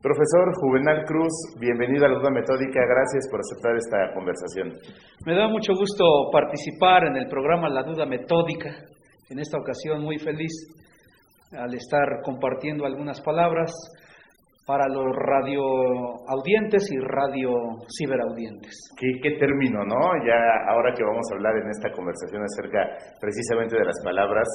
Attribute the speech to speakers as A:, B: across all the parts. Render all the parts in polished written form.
A: Profesor Juvenal Cruz, bienvenido a la Duda Metódica, gracias por aceptar esta conversación.
B: Me da mucho gusto participar en el programa La Duda Metódica, en esta ocasión muy feliz al estar compartiendo algunas palabras para los radioaudientes y ciberaudientes.
A: ¿Qué término, no? Ya ahora que vamos a hablar en esta conversación acerca precisamente de las palabras,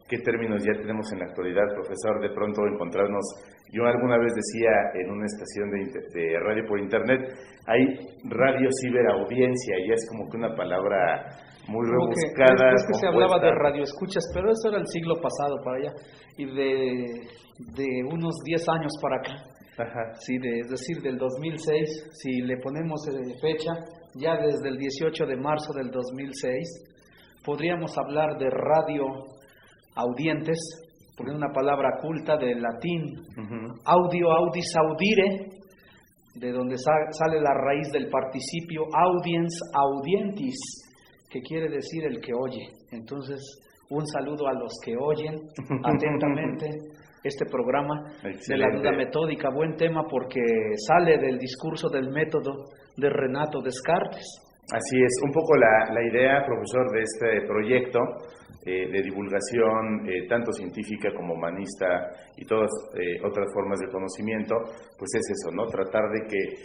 A: ¿qué términos ya tenemos en la actualidad, profesor? De pronto encontrarnos, yo alguna vez decía en una estación de radio por internet, hay radio ciberaudiencia, y es como que una palabra muy rebuscada.
B: Es que se hablaba de radioescuchas, pero eso era el siglo pasado para allá, y de unos 10 años para acá.
A: Ajá.
B: Sí, es decir, del 2006, si le ponemos fecha, ya desde el 18 de marzo del 2006, podríamos hablar de radioaudientes, porque es una palabra culta del latín, audio, audis, audire, de donde sale la raíz del participio audiens, audientis, que quiere decir el que oye. Entonces, un saludo a los que oyen atentamente este programa. Excelente. De la Duda Metódica. Buen tema porque sale del discurso del método de Renato Descartes.
A: Así es, un poco la idea, profesor, de este proyecto de divulgación, tanto científica como humanista y todas otras formas de conocimiento, pues es eso, ¿no? Tratar de que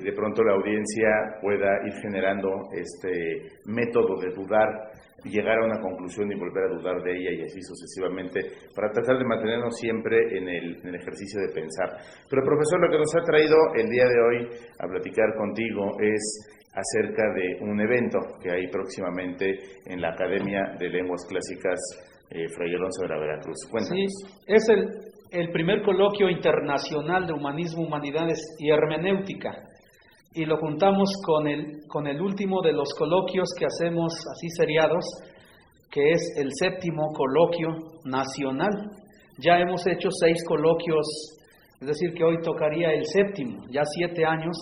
A: de pronto la audiencia pueda ir generando este método de dudar, llegar a una conclusión y volver a dudar de ella y así sucesivamente, para tratar de mantenernos siempre en el ejercicio de pensar. Pero profesor, lo que nos ha traído el día de hoy a platicar contigo es acerca de un evento que hay próximamente en la Academia de Lenguas Clásicas Fray Alonso de la Veracruz. Cuéntanos.
B: Sí, es el primer coloquio internacional de humanismo, humanidades y hermenéutica, y lo juntamos con el último de los coloquios que hacemos así seriados, que es el 7º coloquio nacional. Ya hemos hecho 6 coloquios, es decir, que hoy tocaría el 7º, ya 7 años.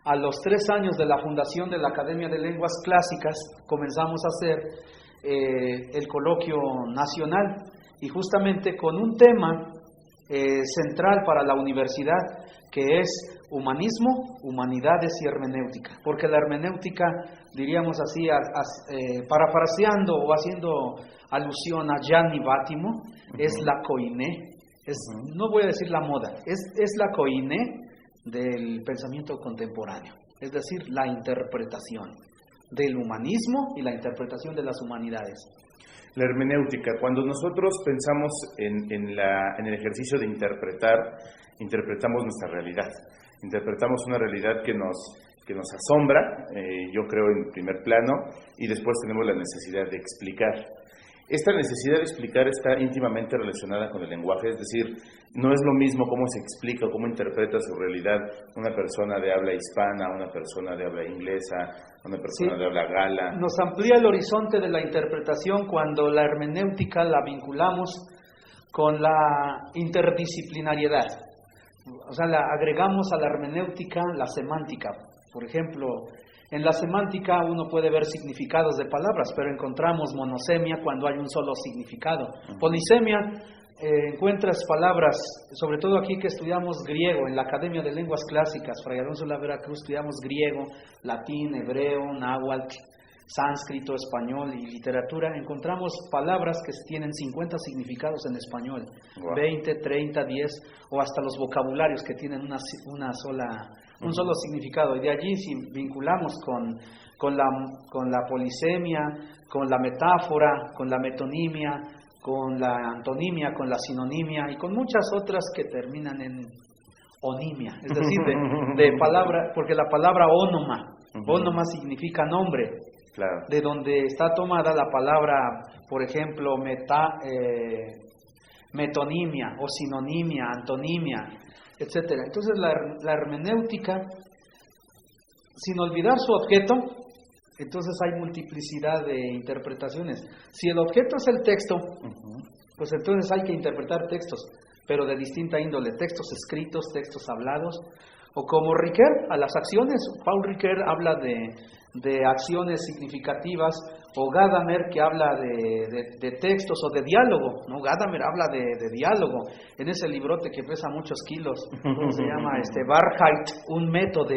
B: A los 3 años de la fundación de la Academia de Lenguas Clásicas comenzamos a hacer el coloquio nacional, y justamente con un tema central para la universidad, que es humanismo, humanidades y hermenéutica, porque la hermenéutica, diríamos así, parafraseando o haciendo alusión a Gianni Vattimo, es la koiné, no voy a decir la moda, es la koiné del pensamiento contemporáneo, es decir, la interpretación del humanismo y la interpretación de las humanidades.
A: La hermenéutica, cuando nosotros pensamos en el ejercicio de interpretar, interpretamos nuestra realidad, interpretamos una realidad que nos asombra, yo creo en primer plano, y después tenemos la necesidad de explicar. Esta necesidad de explicar está íntimamente relacionada con el lenguaje, es decir, no es lo mismo cómo se explica, cómo interpreta su realidad una persona de habla hispana, una persona de habla inglesa, una persona de habla gala.
B: Nos amplía el horizonte de la interpretación cuando la hermenéutica la vinculamos con la interdisciplinariedad. O sea, agregamos a la hermenéutica la semántica. Por ejemplo, en la semántica uno puede ver significados de palabras, pero encontramos monosemia cuando hay un solo significado. Polisemia, encuentras palabras, sobre todo aquí que estudiamos griego, en la Academia de Lenguas Clásicas, Fray Alonso de la Veracruz, estudiamos griego, latín, hebreo, náhuatl, sánscrito, español y literatura. Encontramos palabras que tienen 50 significados en español, 20, 30, 10, o hasta los vocabularios que tienen un solo significado. Y de allí, si vinculamos con la polisemia, con la metáfora, con la metonimia, con la antonimia, con la sinonimia y con muchas otras que terminan en onimia, es decir, de palabra, porque la palabra ónoma significa nombre.
A: Claro.
B: De donde está tomada la palabra, por ejemplo, metonimia o sinonimia, antonimia, etcétera. Entonces la hermenéutica, sin olvidar su objeto, entonces hay multiplicidad de interpretaciones. Si el objeto es el texto, pues entonces hay que interpretar textos, pero de distinta índole, textos escritos, textos hablados, o como Ricoeur, a las acciones. Paul Ricoeur habla de de acciones significativas, o Gadamer, que habla de textos o de diálogo, ¿no? Gadamer habla de diálogo, en ese librote que pesa muchos kilos, ¿cómo se llama? Wahrheit, un método,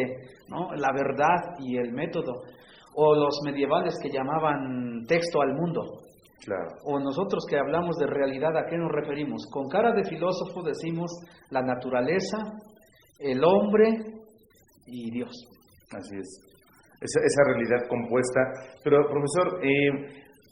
B: ¿no? La verdad y el método, o los medievales que llamaban texto al mundo.
A: Claro.
B: O nosotros que hablamos de realidad, ¿a qué nos referimos? Con cara de filósofo decimos la naturaleza, el hombre y Dios.
A: Así es. Esa realidad compuesta. Pero, profesor,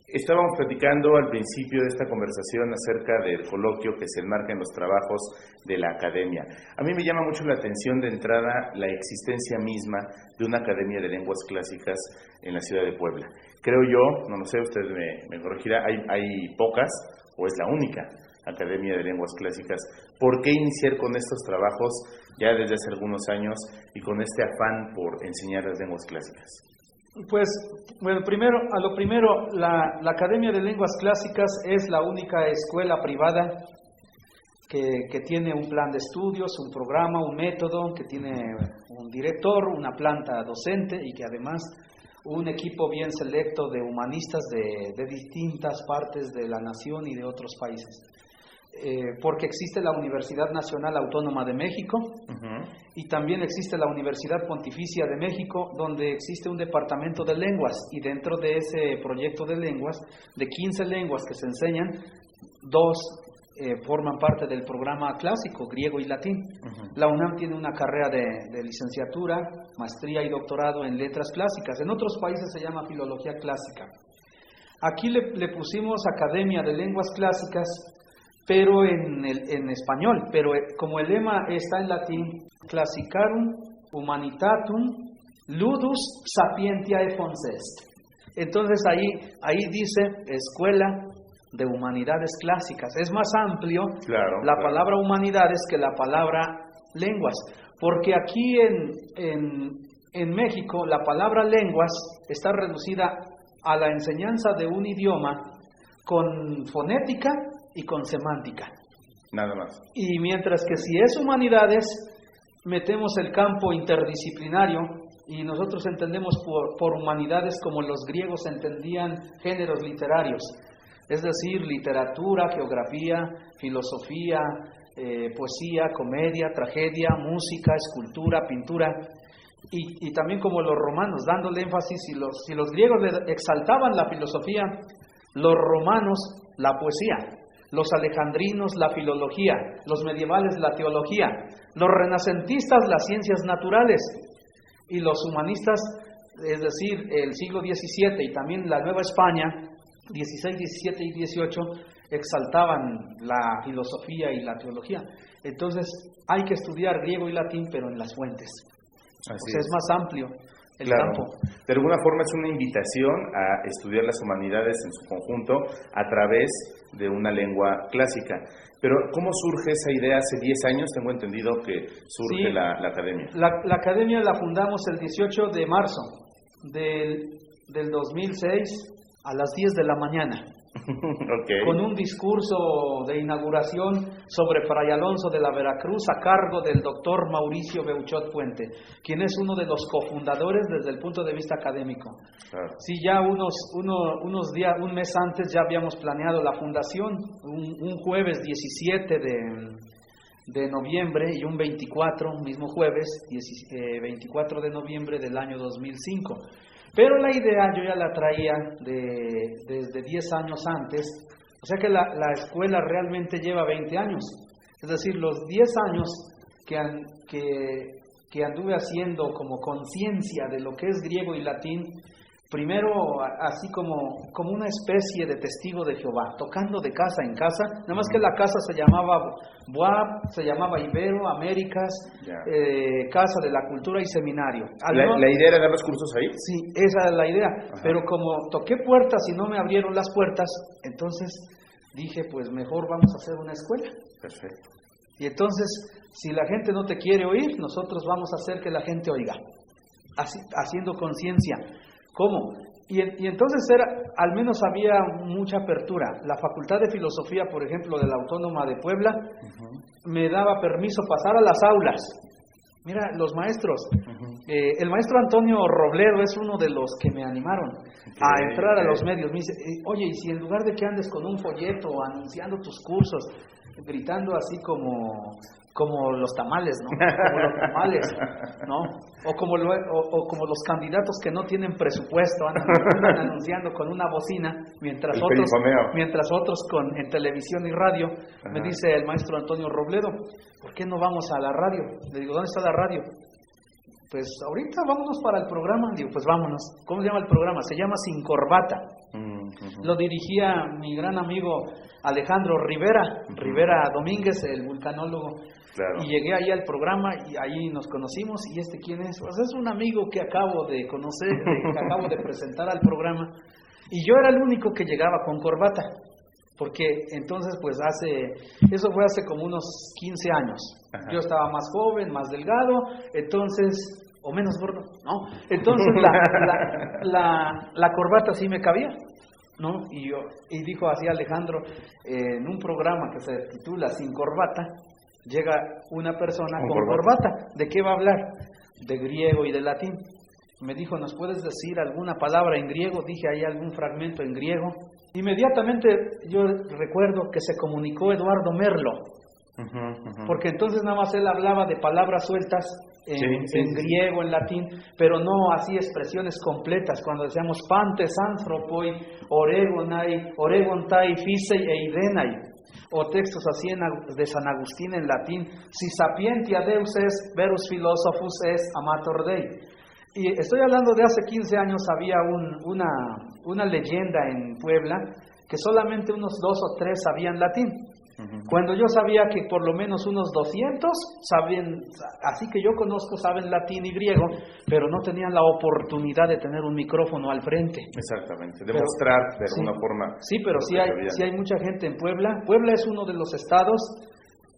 A: estábamos platicando al principio de esta conversación acerca del coloquio que se enmarca en los trabajos de la academia. A mí me llama mucho la atención de entrada la existencia misma de una academia de lenguas clásicas en la ciudad de Puebla. Creo yo, no lo sé, usted me corregirá, hay pocas o es la única academia de lenguas clásicas. ¿Por qué iniciar con estos trabajos ya desde hace algunos años y con este afán por enseñar las lenguas clásicas?
B: Pues, bueno, primero, la Academia de Lenguas Clásicas es la única escuela privada que tiene un plan de estudios, un programa, un método, que tiene un director, una planta docente y que además un equipo bien selecto de humanistas de distintas partes de la nación y de otros países. Porque existe la Universidad Nacional Autónoma de México, y también existe la Universidad Pontificia de México, donde existe un departamento de lenguas, y dentro de ese proyecto de lenguas, de 15 lenguas que se enseñan, 2 forman parte del programa clásico, griego y latín. La UNAM tiene una carrera de licenciatura, maestría y doctorado en letras clásicas. En otros países se llama filología clásica. Aquí le pusimos Academia de Lenguas Clásicas, pero en español, pero como el lema está en latín, Classicarum Humanitatum Ludus Sapientiae Fons Est. Entonces ahí dice Escuela de Humanidades Clásicas. Es más amplio la palabra humanidades que la palabra lenguas, porque aquí en México la palabra lenguas está reducida a la enseñanza de un idioma con fonética y con semántica.
A: Nada más.
B: Y mientras que si es humanidades, metemos el campo interdisciplinario, y nosotros entendemos por humanidades como los griegos entendían géneros literarios, es decir, literatura, geografía, filosofía, poesía, comedia, tragedia, música, escultura, pintura, y también como los romanos, dándole énfasis, si los griegos exaltaban la filosofía, los romanos la poesía, los alejandrinos la filología, los medievales la teología, los renacentistas las ciencias naturales, y los humanistas, es decir, el siglo XVII y también la Nueva España, XVI, XVII y XVIII, exaltaban la filosofía y la teología. Entonces hay que estudiar griego y latín, pero en las fuentes. Es más amplio el campo.
A: De alguna forma es una invitación a estudiar las humanidades en su conjunto a través de una lengua clásica. Pero ¿cómo surge esa idea? Hace 10 años tengo entendido que surge la academia.
B: La academia la fundamos el 18 de marzo del 2006 a las 10 de la mañana. Con un discurso de inauguración sobre Fray Alonso de la Veracruz a cargo del doctor Mauricio Beuchot Puente, quien es uno de los cofundadores desde el punto de vista académico. Sí, ya unos días, un mes antes ya habíamos planeado la fundación, un jueves 17 de noviembre y un 24, mismo jueves, 24 de noviembre del año 2005. Pero la idea yo ya la traía desde 10 años antes, o sea que la escuela realmente lleva 20 años. Es decir, los 10 años que anduve haciendo como conciencia de lo que es griego y latín, primero así como una especie de testigo de Jehová, tocando de casa en casa, nada más que la casa se llamaba BUAP, se llamaba Ibero, Américas, Casa de la Cultura y Seminario.
A: ¿La idea era dar los cursos ahí?
B: Sí, esa es la idea. Pero como toqué puertas y no me abrieron las puertas, entonces dije, pues mejor vamos a hacer una escuela.
A: Perfecto.
B: Y entonces, si la gente no te quiere oír, nosotros vamos a hacer que la gente oiga, haciendo conciencia. ¿Cómo? Y entonces al menos había mucha apertura. La Facultad de Filosofía, por ejemplo, de la Autónoma de Puebla, me daba permiso pasar a las aulas Mira, los maestros, el maestro Antonio Robledo es uno de los que me animaron a entrar a los medios. Me dice, oye, y si en lugar de que andes con un folleto anunciando tus cursos, gritando así como los tamales, ¿no? Como los tamales, ¿no? O como los candidatos que no tienen presupuesto, andan anunciando con una bocina, mientras otros en televisión y radio. Me dice el maestro Antonio Robledo, ¿por qué no vamos a la radio? Le digo, ¿dónde está la radio? Pues ahorita vámonos para el programa. Digo, pues vámonos. ¿Cómo se llama el programa? Se llama Sin Corbata. Lo dirigía mi gran amigo Alejandro Rivera Domínguez, el vulcanólogo. Claro. Y llegué ahí al programa y ahí nos conocimos. ¿Y quién es? Pues es un amigo que acabo de conocer, que acabo de presentar al programa. Y yo era el único que llegaba con corbata. Porque entonces, pues eso fue hace como unos 15 años. Ajá. Yo estaba más joven, más delgado, entonces, o menos gordo, ¿no? Entonces la corbata sí me cabía, ¿no? Y dijo así Alejandro, en un programa que se titula Sin Corbata, llega una persona con corbata. ¿De qué va a hablar? De griego y de latín. Me dijo, ¿nos puedes decir alguna palabra en griego? Dije, ¿hay algún fragmento en griego? Inmediatamente yo recuerdo que se comunicó Eduardo Merlo, porque entonces nada más él hablaba de palabras sueltas en griego, en latín, pero no hacía expresiones completas. Cuando decíamos pantes, anthropoi, oregontai, fisei e idenai, o textos así de San Agustín en latín, si sapientia deus es, verus philosophus es, amator Dei. Y estoy hablando de hace 15 años. Había una leyenda en Puebla que solamente unos 2 o 3 sabían latín. Cuando yo sabía que por lo menos unos 200 sabían, así que yo conozco, saben latín y griego, pero no tenían la oportunidad de tener un micrófono al frente.
A: Exactamente, demostrar de alguna forma.
B: Sí, pero sí hay mucha gente en Puebla. Puebla es uno de los estados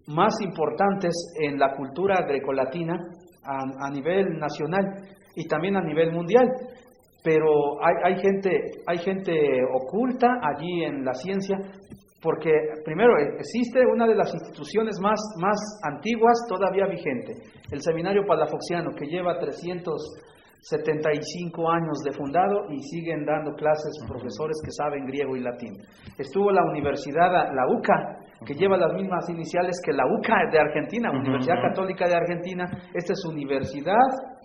B: más importantes en la cultura grecolatina a nivel nacional y también a nivel mundial, pero hay gente oculta allí en la ciencia, porque primero existe una de las instituciones más antiguas todavía vigente, el Seminario Palafoxiano, que lleva 375 años de fundado y siguen dando clases profesores que saben griego y latín. Estuvo la universidad, la UCA, que lleva las mismas iniciales que la UCA de Argentina, Universidad Católica de Argentina. Esta es Universidad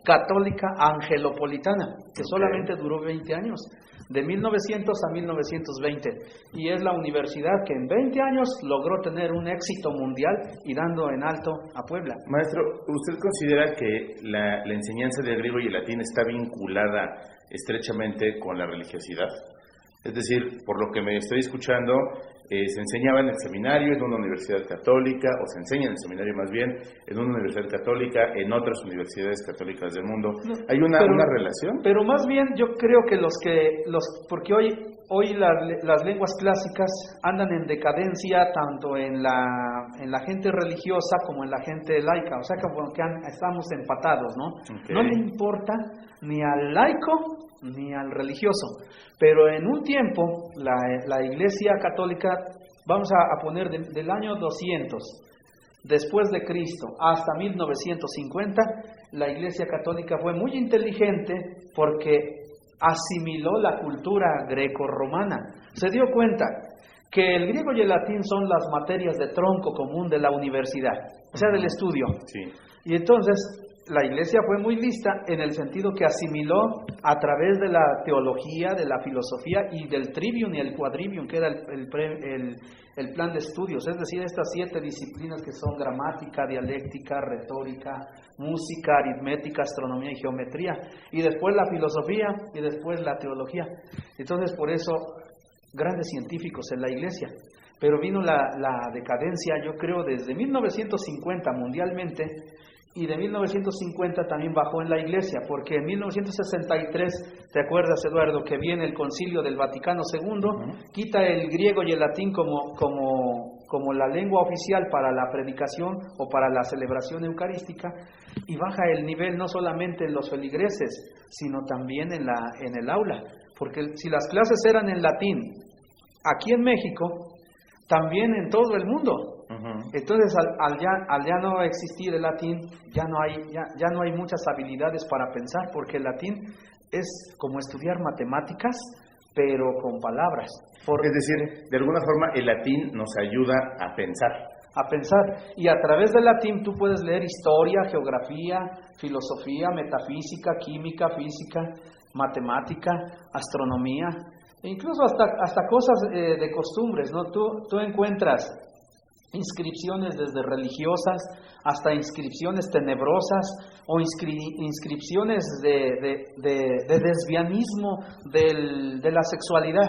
B: Católica Angelopolitana, que solamente duró 20 años, de 1900 a 1920, y es la universidad que en 20 años logró tener un éxito mundial y dando en alto a Puebla.
A: Maestro, ¿usted considera que la enseñanza del griego y el latín está vinculada estrechamente con la religiosidad? Es decir, por lo que me estoy escuchando, se enseñaba en el seminario en una universidad católica, o se enseña en el seminario más bien en una universidad católica, en otras universidades católicas del mundo. ¿Hay una relación?
B: Pero más bien yo creo que porque hoy las lenguas clásicas andan en decadencia tanto en la gente religiosa como en la gente laica, o sea que estamos empatados, ¿no? Okay. No le importa ni al laico ni al religioso, pero en un tiempo la Iglesia Católica, vamos a poner del año 200 después de Cristo hasta 1950, la Iglesia Católica fue muy inteligente porque asimiló la cultura greco-romana. Se dio cuenta que el griego y el latín son las materias de tronco común de la universidad, o sea, del estudio. Sí. Y entonces la Iglesia fue muy lista en el sentido que asimiló a través de la teología, de la filosofía y del trivium y el quadrivium, que era el plan de estudios, es decir, estas 7 disciplinas que son gramática, dialéctica, retórica, música, aritmética, astronomía y geometría, y después la filosofía y después la teología. Entonces, por eso, grandes científicos en la Iglesia. Pero vino la decadencia, yo creo, desde 1950 mundialmente, y de 1950 también bajó en la Iglesia, porque en 1963, ¿te acuerdas, Eduardo, que viene el Concilio del Vaticano II, quita el griego y el latín como la lengua oficial para la predicación o para la celebración eucarística, y baja el nivel no solamente en los feligreses, sino también en el aula, porque si las clases eran en latín, aquí en México, también en todo el mundo. Entonces, al ya no existir el latín, ya no hay muchas habilidades para pensar, porque el latín es como estudiar matemáticas, pero con palabras.
A: Es decir, de alguna forma el latín nos ayuda a pensar.
B: Y a través del latín tú puedes leer historia, geografía, filosofía, metafísica, química, física, matemática, astronomía, e incluso hasta cosas de costumbres, ¿no? Tú encuentras inscripciones desde religiosas hasta inscripciones tenebrosas o inscripciones de desvianismo de la sexualidad,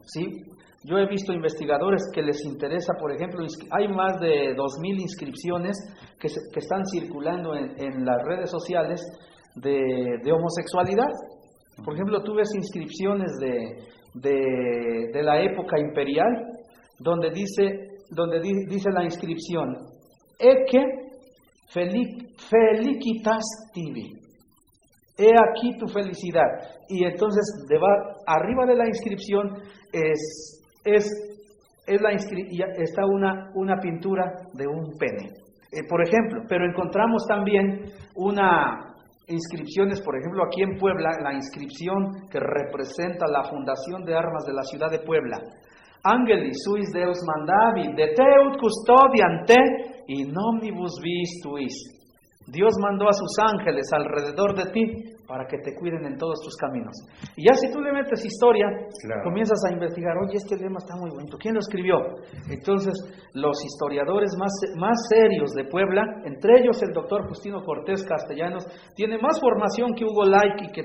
B: ¿sí? Yo he visto investigadores que les interesa, por ejemplo, hay más de 2,000 inscripciones que están circulando en las redes sociales de homosexualidad. Por ejemplo, tú ves inscripciones de la época imperial, donde dice la inscripción, Ecce felicitas tibi, he aquí tu felicidad. Y entonces arriba de la inscripción está una pintura de un pene, por ejemplo. Pero encontramos también inscripciones, por ejemplo, aquí en Puebla, la inscripción que representa la fundación de armas de la ciudad de Puebla. Angelis suis Deus mandavi, de teut custodian te, in omnibus vis tuis. Dios mandó a sus ángeles alrededor de ti para que te cuiden en todos tus caminos. Y ya si tú le metes historia, claro, comienzas a investigar, oye, este lema está muy bonito, ¿quién lo escribió? Entonces, los historiadores más serios de Puebla, entre ellos el doctor Justino Cortés Castellanos, tiene más formación que Hugo Laik y que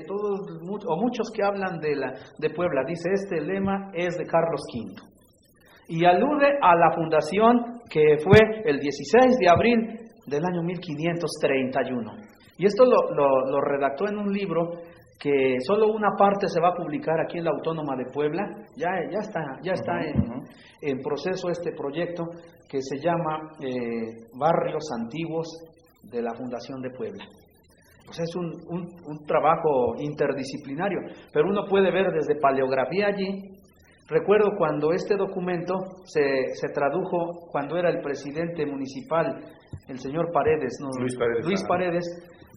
B: muchos que hablan de Puebla. Dice, este lema es de Carlos V. Y alude a la fundación que fue el 16 de abril del año 1531. Y esto lo redactó en un libro que solo una parte se va a publicar aquí en la Autónoma de Puebla. Ya está en proceso este proyecto que se llama Barrios Antiguos de la Fundación de Puebla. Pues es un trabajo interdisciplinario, pero uno puede ver desde paleografía allí. Recuerdo cuando este documento se tradujo, cuando era el presidente municipal, el señor Paredes, ¿no? Luis Paredes.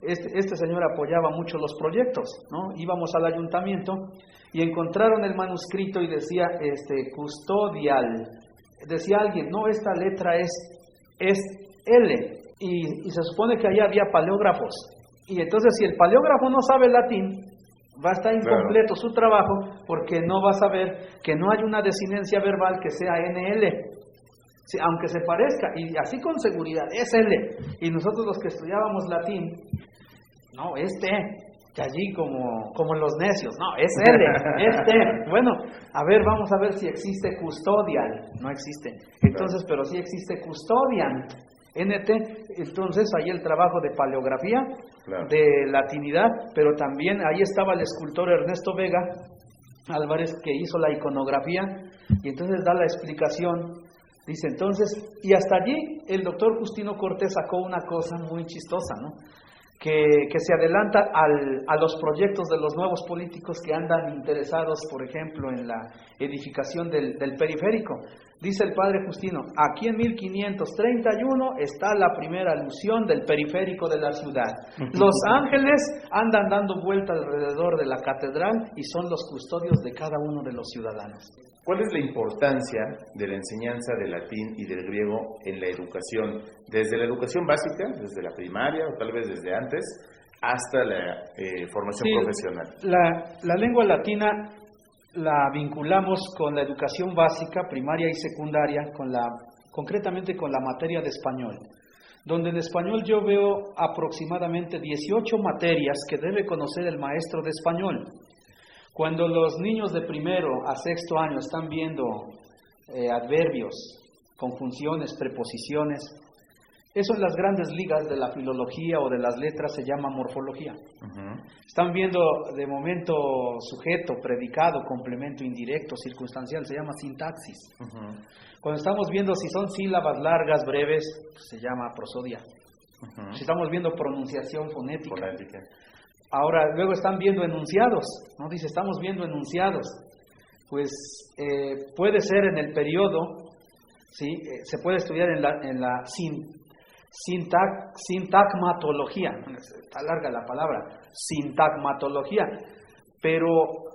B: Este señor apoyaba mucho los proyectos, ¿no? Íbamos al ayuntamiento y encontraron el manuscrito y decía custodial. Decía alguien, no, esta letra es L, y se supone que ahí había paleógrafos. Y entonces, si el paleógrafo no sabe latín, va a estar incompleto, claro, su trabajo, porque no va a saber que no hay una desinencia verbal que sea NL. Sí, aunque se parezca, y así con seguridad, es L. Y nosotros los que estudiábamos latín, no, que allí como los necios, no, es L, Bueno, a ver, vamos a ver si existe custodial, no existe. Entonces, pero sí existe custodian, NT, entonces ahí el trabajo de paleografía, claro, de latinidad, pero también ahí estaba el escultor Ernesto Vega Álvarez, que hizo la iconografía, y entonces da la explicación. Dice entonces, y hasta allí el doctor Justino Cortés sacó una cosa muy chistosa, ¿no? Que se adelanta a los proyectos de los nuevos políticos que andan interesados, por ejemplo, en la edificación del periférico. Dice el padre Justino, aquí en 1531 está la primera alusión del periférico de la ciudad. Los ángeles andan dando vuelta alrededor de la catedral y son los custodios de cada uno de los ciudadanos.
A: ¿Cuál es la importancia de la enseñanza del latín y del griego en la educación? Desde la educación básica, desde la primaria o tal vez desde antes, hasta la formación profesional.
B: La lengua latina la vinculamos con la educación básica, primaria y secundaria, concretamente con la materia de español, donde en español yo veo aproximadamente 18 materias que debe conocer el maestro de español. Cuando los niños de primero a sexto año están viendo adverbios, conjunciones, preposiciones, eso en las grandes ligas de la filología o de las letras se llama morfología. Están viendo de momento sujeto, predicado, complemento indirecto, circunstancial, se llama sintaxis. Cuando estamos viendo si son sílabas largas, breves, pues se llama prosodia. Si estamos viendo pronunciación fonética. Ahora, luego están viendo enunciados, ¿no? Dice, estamos viendo enunciados. Pues puede ser en el periodo, ¿sí? Se puede estudiar en la sintagmatología, está larga la palabra, sintagmatología, pero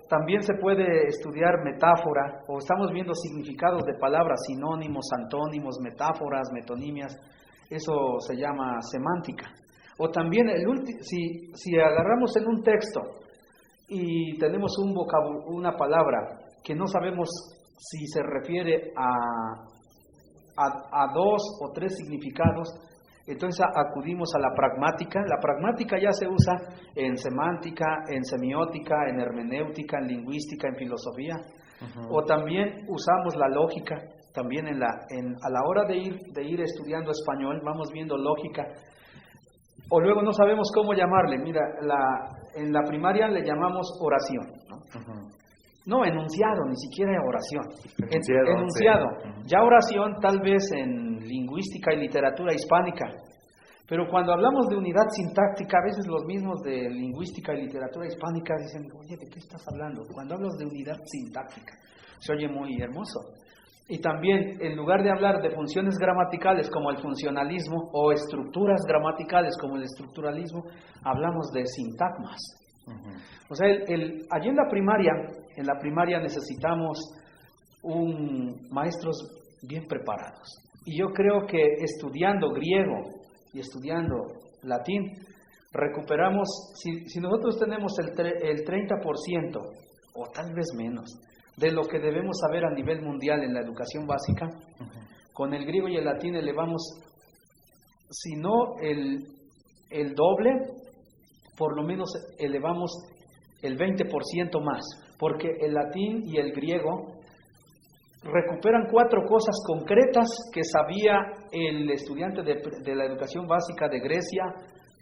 B: también se puede estudiar metáfora, o estamos viendo significados de palabras, sinónimos, antónimos, metáforas, metonimias, eso se llama semántica. O también, si agarramos en un texto y tenemos una palabra que no sabemos si se refiere a 2 o 3 significados, entonces acudimos a la pragmática. La pragmática ya se usa en semántica, en semiótica, en hermenéutica, en lingüística, en filosofía. O también usamos la lógica, también a la hora de ir estudiando español, vamos viendo lógica. O luego no sabemos cómo llamarle. Mira, en la primaria le llamamos oración, ¿no? No, enunciado, ni siquiera oración. Enunciado. Sí. Ya oración tal vez en lingüística y literatura hispánica. Pero cuando hablamos de unidad sintáctica, a veces los mismos de lingüística y literatura hispánica dicen, oye, ¿de qué estás hablando? Cuando hablas de unidad sintáctica, se oye muy hermoso. Y también, en lugar de hablar de funciones gramaticales como el funcionalismo o estructuras gramaticales como el estructuralismo, hablamos de sintagmas. O sea, allí en la primaria necesitamos maestros bien preparados. Y yo creo que estudiando griego y estudiando latín, recuperamos, si nosotros tenemos el 30% o tal vez menos de lo que debemos saber a nivel mundial en la educación básica, con el griego y el latín elevamos, si no el doble, por lo menos elevamos el 20% más, porque el latín y el griego recuperan 4 cosas concretas que sabía el estudiante de la educación básica de Grecia,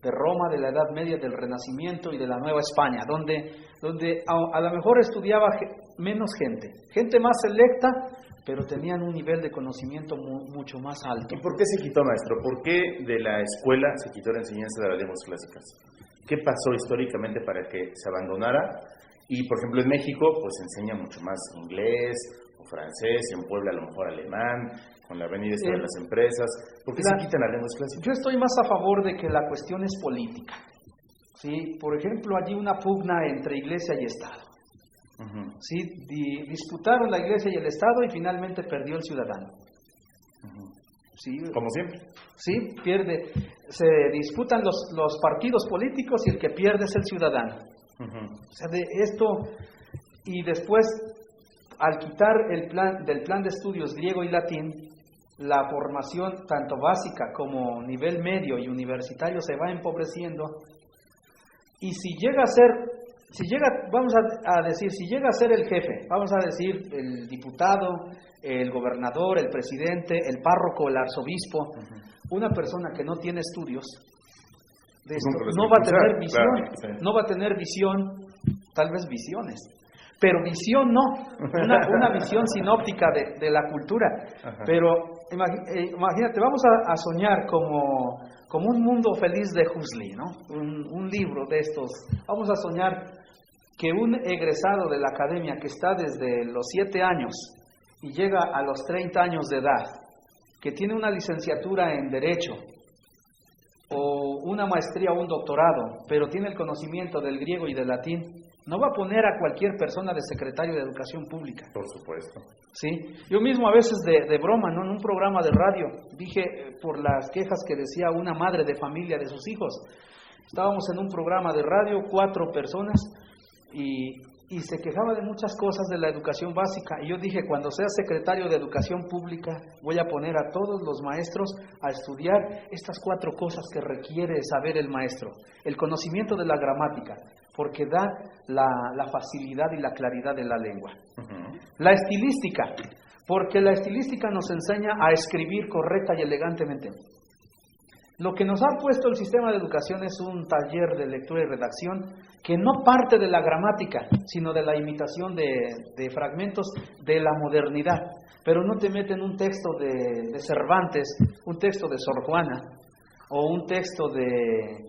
B: de Roma, de la Edad Media, del Renacimiento y de la Nueva España, donde a lo mejor estudiaba menos gente más selecta, pero tenían un nivel de conocimiento mucho más alto.
A: ¿Y por qué se quitó, maestro? ¿Por qué de la escuela se quitó la enseñanza de las lenguas clásicas? ¿Qué pasó históricamente para que se abandonara? Y, por ejemplo, en México, pues se enseña mucho más inglés o francés, en Puebla a lo mejor alemán, con la venida de las empresas. ¿Por qué se quitan las lenguas clásicas?
B: Yo estoy más a favor de que la cuestión es política. ¿Sí? Por ejemplo, allí una pugna entre Iglesia y Estado. ¿Sí? Disputaron la Iglesia y el Estado y finalmente perdió el ciudadano. ¿Sí?
A: Como siempre.
B: Sí, se disputan los partidos políticos y el que pierde es el ciudadano. O sea, de esto, y después, al quitar del plan de estudios griego y latín, la formación tanto básica como nivel medio y universitario se va empobreciendo, y si llega a ser el jefe, vamos a decir el diputado, el gobernador, el presidente, el párroco, el arzobispo, una persona que no tiene estudios de esto, no va a tener visión, claro, sí. No va a tener visión, tal vez visiones, pero visión no, una visión sinóptica de la cultura. Pero imagínate, vamos a soñar como un mundo feliz de Huxley, ¿no? Un libro de estos. Vamos a soñar que un egresado de la academia que está desde los 7 años y llega a los 30 años de edad, que tiene una licenciatura en Derecho, o una maestría o un doctorado, pero tiene el conocimiento del griego y del latín, no va a poner a cualquier persona de secretario de Educación Pública.
A: Por supuesto.
B: ¿Sí? Yo mismo a veces de broma, ¿no? En un programa de radio, dije por las quejas que decía una madre de familia de sus hijos. Estábamos en un programa de radio, 4 personas, y se quejaba de muchas cosas de la educación básica. Y yo dije, cuando sea secretario de Educación Pública, voy a poner a todos los maestros a estudiar estas 4 cosas que requiere saber el maestro. El conocimiento de la gramática, porque da la facilidad y la claridad de la lengua. La estilística, porque la estilística nos enseña a escribir correcta y elegantemente. Lo que nos ha puesto el sistema de educación es un taller de lectura y redacción que no parte de la gramática, sino de la imitación de fragmentos de la modernidad. Pero no te meten un texto de Cervantes, un texto de Sor Juana, o un texto de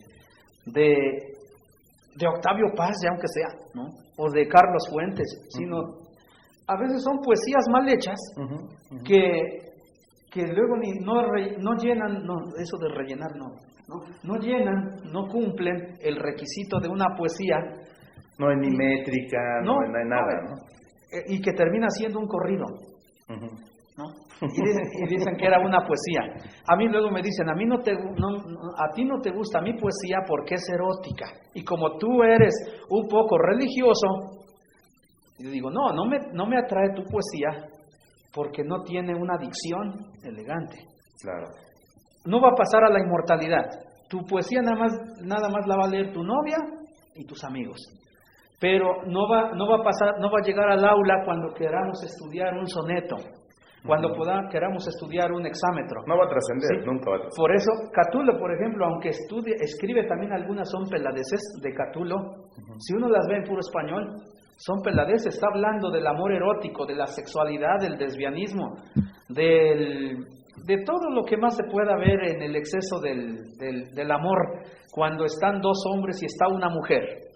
B: Octavio Paz, ya aunque sea, ¿no? O de Carlos Fuentes, sino a veces son poesías mal hechas que que luego no llenan, eso de rellenar no llenan, no cumplen el requisito de una poesía.
A: No hay ni métrica, no hay nada, ¿no?
B: Y que termina siendo un corrido, ¿no? Y dicen que era una poesía. A mí luego me dicen, a ti no te gusta mi poesía porque es erótica. Y como tú eres un poco religioso, yo digo, no me atrae tu poesía porque no tiene una dicción elegante.
A: Claro.
B: No va a pasar a la inmortalidad. Tu poesía nada más la va a leer tu novia y tus amigos. Pero no va a llegar al aula cuando queramos estudiar un soneto, cuando queramos estudiar un hexámetro.
A: No va a trascender,
B: ¿Sí?
A: Nunca va a trascender.
B: Por eso, Catulo, por ejemplo, aunque escribe también algunas son peladeces de Catulo, si uno las ve en puro español, son peladeces, está hablando del amor erótico, de la sexualidad, del lesbianismo, de todo lo que más se pueda ver en el exceso del amor, cuando están dos hombres y está una mujer.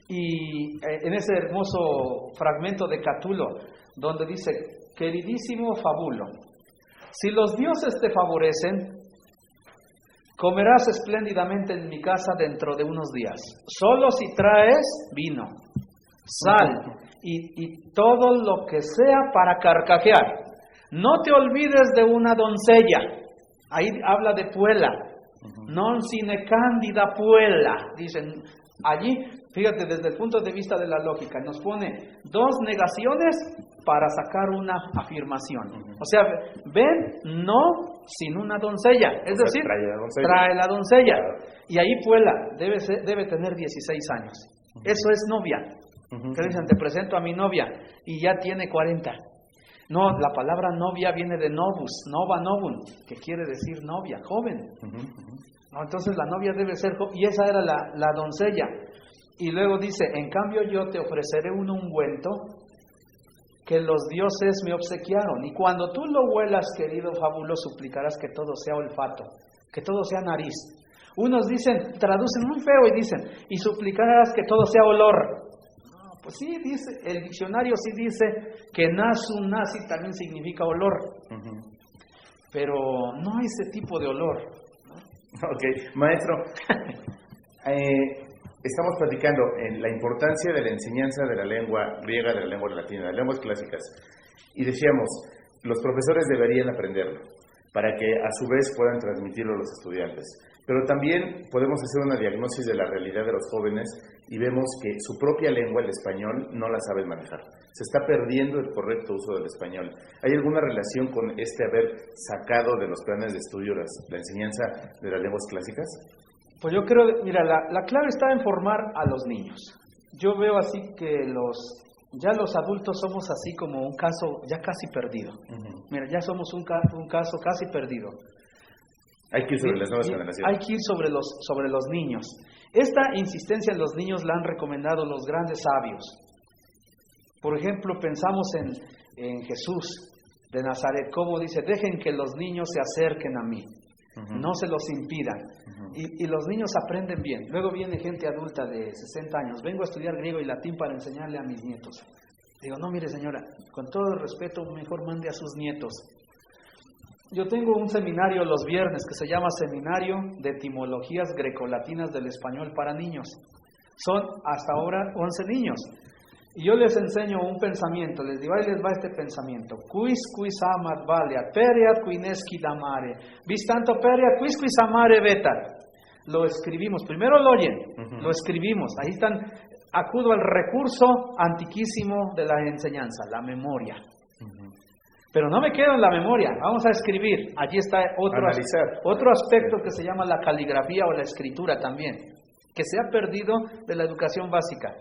B: Y en ese hermoso fragmento de Catulo, donde dice, queridísimo Fabulo, si los dioses te favorecen, comerás espléndidamente en mi casa dentro de unos días, solo si traes vino, sal y todo lo que sea para carcajear. No te olvides de una doncella, ahí habla de puela, non sine candida puella, dicen allí. Fíjate, desde el punto de vista de la lógica, nos pone dos negaciones para sacar una afirmación. O sea, ven, no, sin una doncella. Es decir, trae la doncella. Y ahí Puela debe tener 16 años. Eso es novia. Que dicen, te presento a mi novia, y ya tiene 40. No, la palabra novia viene de novus, nova novum, que quiere decir novia, joven. No, entonces la novia debe ser joven, y esa era la doncella. Y luego dice, en cambio yo te ofreceré un ungüento que los dioses me obsequiaron. Y cuando tú lo huelas, querido Fabulo, suplicarás que todo sea olfato, que todo sea nariz. Unos dicen, traducen muy feo y dicen, y suplicarás que todo sea olor. No, pues sí, dice, el diccionario sí dice que nasu, nasi también significa olor. Pero no hay ese tipo de olor, ¿no?
A: Ok, maestro. Estamos platicando en la importancia de la enseñanza de la lengua griega, de la lengua latina, de las lenguas clásicas. Y decíamos, los profesores deberían aprenderlo para que a su vez puedan transmitirlo a los estudiantes. Pero también podemos hacer una diagnosis de la realidad de los jóvenes y vemos que su propia lengua, el español, no la saben manejar. Se está perdiendo el correcto uso del español. ¿Hay alguna relación con haber sacado de los planes de estudio la enseñanza de las lenguas clásicas?
B: Pues yo creo, mira, la clave está en formar a los niños. Yo veo así que ya los adultos somos así como un caso ya casi perdido. Mira, ya somos un caso casi perdido.
A: Hay que ir sobre las nuevas generaciones.
B: Hay que ir sobre los niños. Esta insistencia en los niños la han recomendado los grandes sabios. Por ejemplo, pensamos en Jesús de Nazaret, como dice, dejen que los niños se acerquen a mí. No se los impidan. Y los niños aprenden bien. Luego viene gente adulta de 60 años. Vengo a estudiar griego y latín para enseñarle a mis nietos. Digo, no, mire señora, con todo el respeto, mejor mande a sus nietos. Yo tengo un seminario los viernes que se llama Seminario de Etimologías Grecolatinas del Español para Niños. Son hasta ahora 11 niños. Y yo les enseño un pensamiento, les digo, ahí les va este pensamiento. Quis amat valeat, pereat quinesci damare, vis tanto pereat quis amare vetat. Lo escribimos, primero lo oyen, lo escribimos. Ahí acudo al recurso antiquísimo de la enseñanza, la memoria. Pero no me quedo en la memoria, vamos a escribir. Allí está otro aspecto que se llama la caligrafía o la escritura también, que se ha perdido de la educación básica.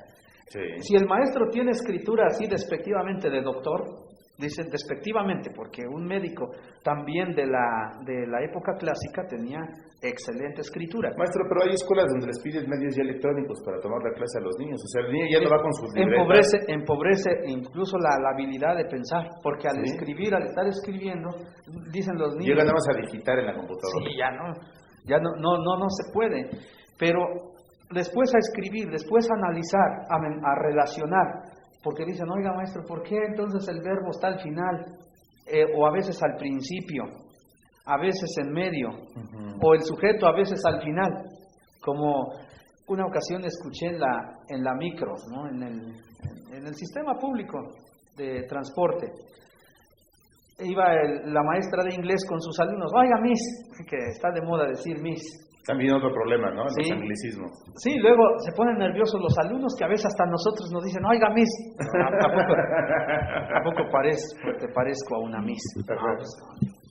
A: Sí.
B: Si el maestro tiene escritura así despectivamente de doctor, dicen despectivamente, porque un médico también de la época clásica tenía excelente escritura.
A: Maestro, pero hay escuelas donde les piden medios ya electrónicos para tomar la clase a los niños. O sea, el niño ya no va con sus libretas.
B: Empobrece incluso la habilidad de pensar, porque al escribir, al estar escribiendo, dicen los niños...
A: Llegan nada más a digitar en la computadora.
B: Sí, ya no se puede. Pero después a escribir, después a analizar, a relacionar, porque dicen, oiga maestro, ¿por qué entonces el verbo está al final? O a veces al principio. a veces en medio, o el sujeto a veces al final, como una ocasión escuché en la micro, ¿no? en el sistema público de transporte. Iba la maestra de inglés con sus alumnos, oiga, Miss, que está de moda decir Miss.
A: También otro problema, ¿no?
B: Sí.
A: Los anglicismos.
B: Sí, luego se ponen nerviosos los alumnos que a veces hasta nosotros nos dicen, oiga, Miss. ¿A poco te parezco a una Miss? No, pues,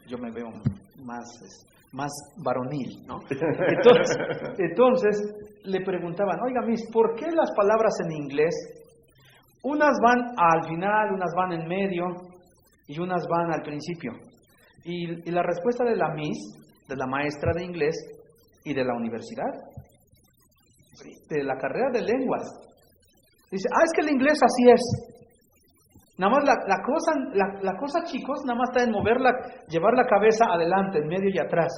B: yo me veo más varonil, ¿no? Entonces le preguntaban, oiga, Miss, ¿por qué las palabras en inglés, unas van al final, unas van en medio y unas van al principio? Y la respuesta de la Miss, de la maestra de inglés y de la universidad, de la carrera de lenguas, dice, es que el inglés así es. Nada más la cosa, chicos, nada más está en llevar la cabeza adelante, en medio y atrás.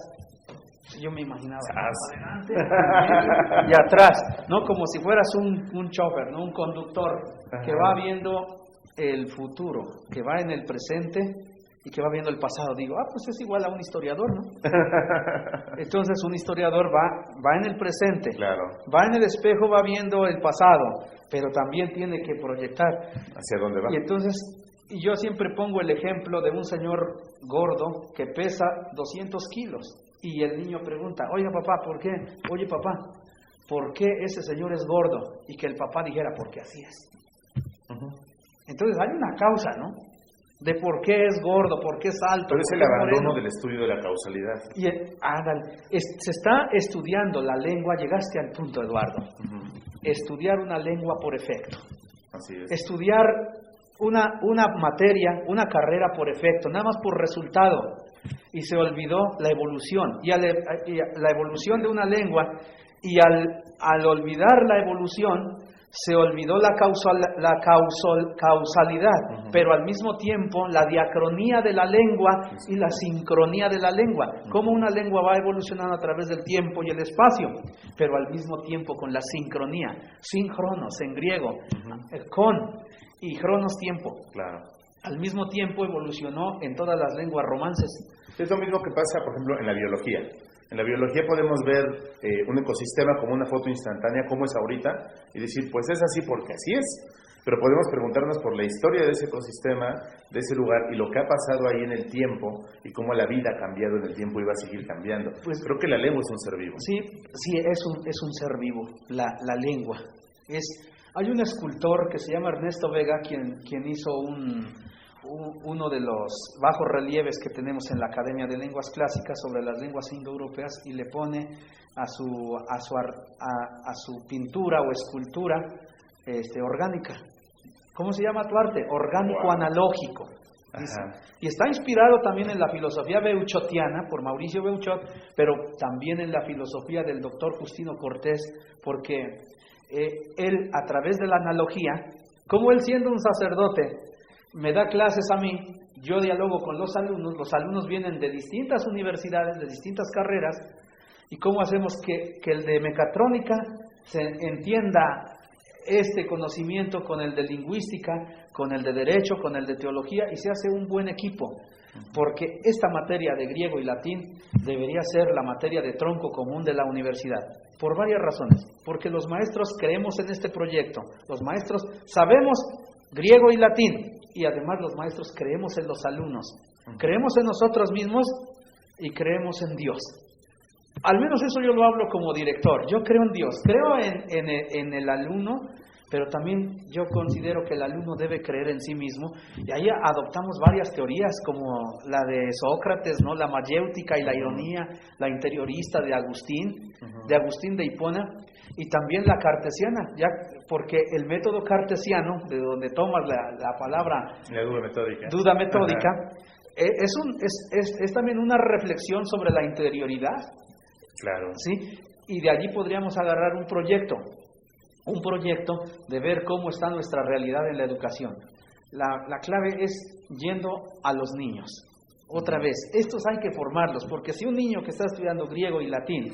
B: Yo me imaginaba, adelante, en medio y atrás, ¿no? Como si fueras un chofer, ¿no? Un conductor que va viendo el futuro, que va en el presente y que va viendo el pasado. Digo, pues es igual a un historiador, ¿no? Entonces un historiador va en el presente,
A: claro,
B: va en el espejo, va viendo el pasado, pero también tiene que proyectar
A: hacia dónde va.
B: Y entonces, yo siempre pongo el ejemplo de un señor gordo que pesa 200 kilos y el niño pregunta, oye papá, ¿por qué? Oye papá, ¿por qué ese señor es gordo? Y que el papá dijera, porque así es. Entonces hay una causa, ¿no? De por qué es gordo, por qué es alto.
A: Pero es el abandono del estudio de la causalidad.
B: Y se está estudiando la lengua, llegaste al punto, Eduardo. Estudiar una lengua por efecto.
A: Así es.
B: Estudiar una materia, una carrera por efecto, nada más por resultado. Y se olvidó la evolución. Y la evolución de una lengua, y al olvidar la evolución, se olvidó la causalidad, pero al mismo tiempo la diacronía de la lengua y la sincronía de la lengua. Cómo una lengua va evolucionando a través del tiempo y el espacio, pero al mismo tiempo con la sincronía. Síncronos en griego, con, y cronos tiempo.
A: Claro.
B: Al mismo tiempo evolucionó en todas las lenguas romances.
A: Es lo mismo que pasa, por ejemplo, en la biología. En la biología podemos ver un ecosistema como una foto instantánea, como es ahorita, y decir, pues es así porque así es. Pero podemos preguntarnos por la historia de ese ecosistema, de ese lugar, y lo que ha pasado ahí en el tiempo, y cómo la vida ha cambiado en el tiempo y va a seguir cambiando. Pues creo que la lengua es un ser vivo.
B: Sí, es un ser vivo, la lengua. Hay un escultor que se llama Ernesto Vega, quien hizo uno de los bajos relieves que tenemos en la Academia de Lenguas Clásicas sobre las lenguas indoeuropeas, y le pone a su pintura o escultura orgánica. ¿Cómo se llama tu arte? Orgánico analógico. Y está inspirado también en la filosofía beuchotiana por Mauricio Beuchot, pero también en la filosofía del doctor Justino Cortés, porque él, a través de la analogía, como él siendo un sacerdote, me da clases a mí, yo dialogo con los alumnos vienen de distintas universidades, de distintas carreras, y cómo hacemos que el de mecatrónica se entienda este conocimiento con el de lingüística, con el de derecho, con el de teología, y se hace un buen equipo, porque esta materia de griego y latín debería ser la materia de tronco común de la universidad, por varias razones, porque los maestros creemos en este proyecto, los maestros sabemos griego y latín, y además los maestros creemos en los alumnos, creemos en nosotros mismos y creemos en Dios. Al menos eso yo lo hablo como director. Yo creo en Dios, creo en el alumno, pero también yo considero que el alumno debe creer en sí mismo, y ahí adoptamos varias teorías como la de Sócrates, ¿no? La mayéutica y la ironía, la interiorista de Agustín de Hipona, y también la cartesiana, ya porque el método cartesiano, de donde tomas la palabra
A: la
B: duda metódica, es también una reflexión sobre la interioridad.
A: Claro.
B: ¿Sí? Y de allí podríamos agarrar un proyecto de ver cómo está nuestra realidad en la educación. La clave es yendo a los niños. Otra vez, estos hay que formarlos, porque si un niño que está estudiando griego y latín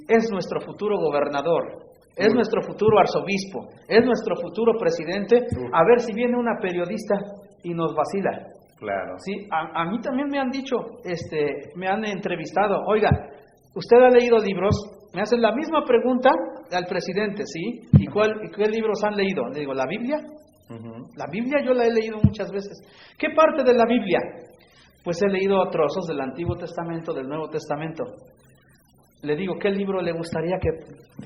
B: es nuestro futuro gobernador, es nuestro futuro arzobispo, es nuestro futuro presidente, a ver si viene una periodista y nos vacila.
A: Claro.
B: Sí, a mí también me han dicho, me han entrevistado, oiga, ¿usted ha leído libros? Me hacen la misma pregunta al presidente, ¿sí? ¿Y qué libros han leído? Le digo, ¿la Biblia? La Biblia yo la he leído muchas veces. ¿Qué parte de la Biblia? Pues he leído trozos del Antiguo Testamento, del Nuevo Testamento. Le digo, ¿qué libro le gustaría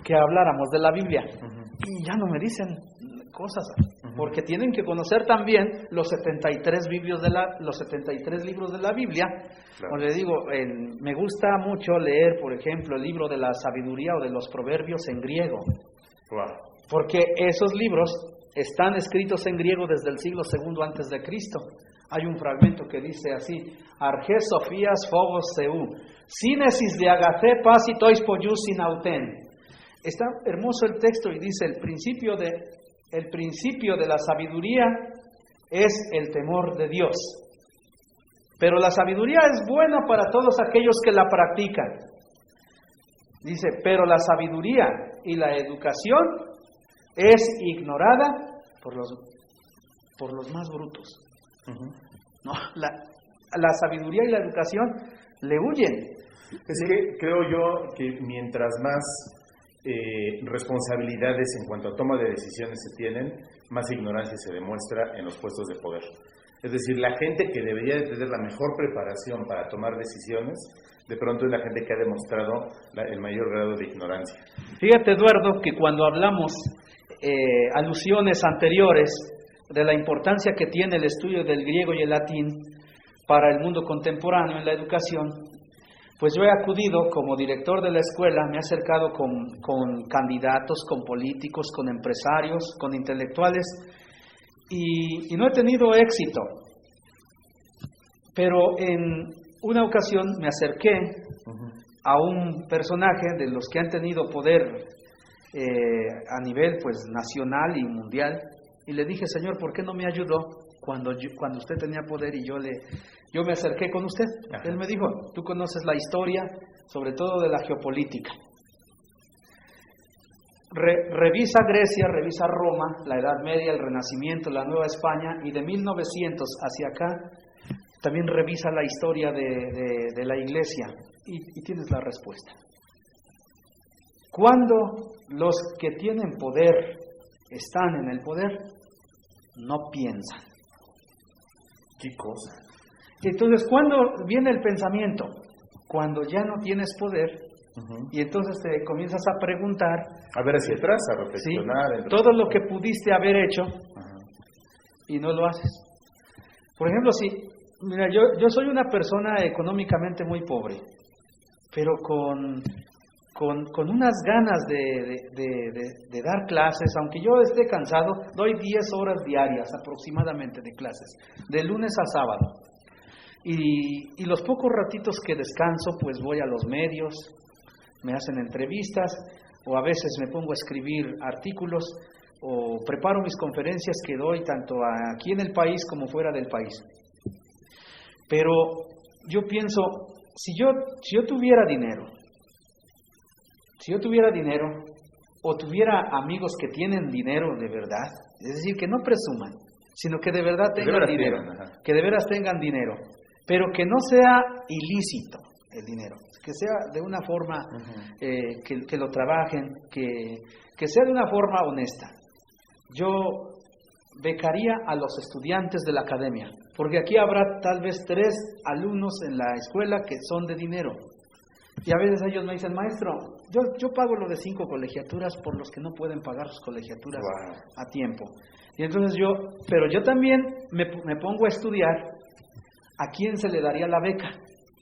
B: que habláramos de la Biblia? Y ya no me dicen cosas, porque tienen que conocer también los 73 libros de la Biblia. Claro. O le digo, me gusta mucho leer, por ejemplo, el libro de la sabiduría o de los proverbios en griego.
A: Wow.
B: Porque esos libros están escritos en griego desde el siglo II antes de Cristo. Hay un fragmento que dice así: Arge Sofías Phobos Seu, Sínesis de Agathé Pasitois Poyus Sinauten. Está hermoso el texto y dice: el principio de la sabiduría es el temor de Dios. Pero la sabiduría es buena para todos aquellos que la practican. Dice, pero la sabiduría y la educación es ignorada por los más brutos. No, la sabiduría y la educación le huyen.
A: Es que creo yo que mientras más responsabilidades en cuanto a toma de decisiones se tienen, más ignorancia se demuestra en los puestos de poder. Es decir, la gente que debería de tener la mejor preparación para tomar decisiones, de pronto es la gente que ha demostrado el mayor grado de ignorancia.
B: Fíjate, Eduardo, que cuando hablamos alusiones anteriores de la importancia que tiene el estudio del griego y el latín para el mundo contemporáneo en la educación, pues yo he acudido como director de la escuela, me he acercado con candidatos, con políticos, con empresarios, con intelectuales, y no he tenido éxito. Pero en una ocasión me acerqué a un personaje de los que han tenido poder a nivel pues nacional y mundial, y le dije, señor, ¿por qué no me ayudó cuando usted tenía poder y yo me acerqué con usted? Ajá. Él me dijo, tú conoces la historia, sobre todo de la geopolítica. Revisa Grecia, revisa Roma, la Edad Media, el Renacimiento, la Nueva España, y de 1900 hacia acá, también revisa la historia de la Iglesia, y tienes la respuesta. Cuando los que tienen poder están en el poder, no piensan.
A: ¿Qué cosa?
B: Entonces, ¿cuándo viene el pensamiento? Cuando ya no tienes poder, y entonces te comienzas a preguntar,
A: a ver hacia atrás, a reflexionar.
B: ¿sí? Todo lo que pudiste haber hecho, y no lo haces. Por ejemplo, mira, yo soy una persona económicamente muy pobre, pero con unas ganas de dar clases, aunque yo esté cansado, doy 10 horas diarias aproximadamente de clases, de lunes a sábado. Y los pocos ratitos que descanso, pues voy a los medios, me hacen entrevistas, o a veces me pongo a escribir artículos, o preparo mis conferencias que doy tanto aquí en el país como fuera del país. Pero yo pienso, si yo tuviera dinero, o tuviera amigos que tienen dinero de verdad, es decir, que no presuman, sino que de verdad tengan dinero, que de veras tengan dinero, pero que no sea ilícito el dinero, que sea de una forma que lo trabajen, que sea de una forma honesta. Yo becaría a los estudiantes de la academia, porque aquí habrá tal vez 3 alumnos en la escuela que son de dinero. Y a veces ellos me dicen, maestro, yo pago lo de 5 colegiaturas por los que no pueden pagar sus colegiaturas a tiempo. Y entonces pero yo también me pongo a estudiar a quién se le daría la beca.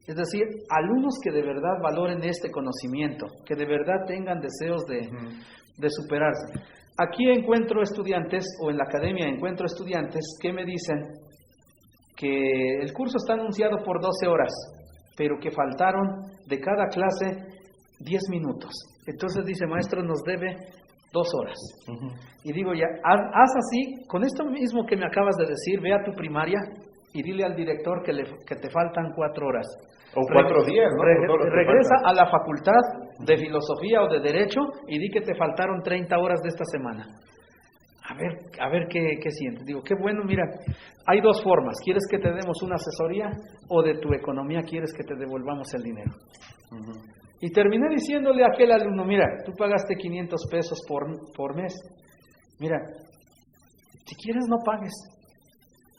B: Es decir, alumnos que de verdad valoren este conocimiento, que de verdad tengan deseos de superarse. Aquí encuentro estudiantes, o en la academia encuentro estudiantes que me dicen que el curso está anunciado por 12 horas, pero que faltaron de cada clase 10 minutos. Entonces dice, maestro, nos debe 2 horas. Y digo, ya, haz así, con esto mismo que me acabas de decir, ve a tu primaria y dile al director que te faltan 4 horas.
A: O 4 días, ¿no?
B: Regresa a la facultad de filosofía o de derecho y di que te faltaron 30 horas de esta semana. a ver qué sientes. Digo, qué bueno, mira, hay dos formas. ¿Quieres que te demos una asesoría o de tu economía quieres que te devolvamos el dinero? Y terminé diciéndole a aquel alumno, mira, tú pagaste 500 pesos por mes. Mira, si quieres no pagues,